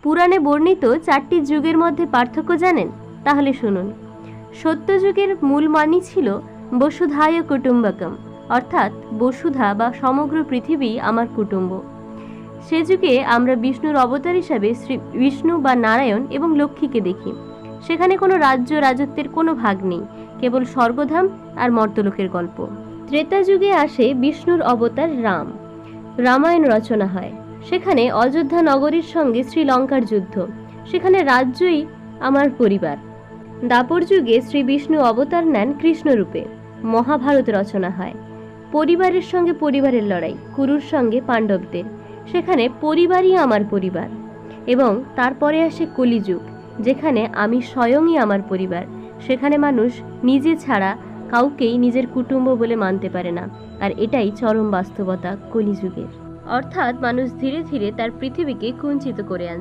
পুরাণে বর্ণিত 4টি যুগের মধ্যে পার্থক্য জানেন? তাহলে শুনুন। সত্যযুগের মূল মানই ছিল বসুধায় কুটুম্বকম, অর্থাৎ বসুধা বা সমগ্র পৃথিবী আমার কুটুম্ব। সে যুগে আমরা বিষ্ণুর অবতার হিসাবে শ্রী বিষ্ণু বা নারায়ণ এবং লক্ষ্মীকে দেখি। সেখানে কোনো রাজ্য রাজত্বের কোনো ভাগ নেই, কেবল স্বর্গধাম আর মর্তলোকের গল্প। ত্রেতা যুগে আসে বিষ্ণুর অবতার রাম। রামায়ণ রচনা হয়। সেখানে অযোধ্যা নগরীর সঙ্গে শ্রীলঙ্কার যুদ্ধ। সেখানে রাজ্যই আমার পরিবার। দাপর যুগে শ্রী বিষ্ণু অবতার নেন কৃষ্ণরূপে। মহাভারত রচনা হয়। পরিবারের সঙ্গে পরিবারের লড়াই, কুরুর সঙ্গে পাণ্ডবদের। সেখানে পরিবারই আমার পরিবার। এবং তারপরে আসে কলিযুগ, যেখানে আমি স্বয়ংই আমার পরিবার। সেখানে মানুষ নিজে ছাড়া কাউকেই নিজের কুটুম্ব বলে মানতে পারে না। আর এটাই চরম বাস্তবতা কলিযুগের। অর্থাৎ মানুষ ধীরে ধীরে তার পৃথিবীকে কুঞ্চিত করে আনছে।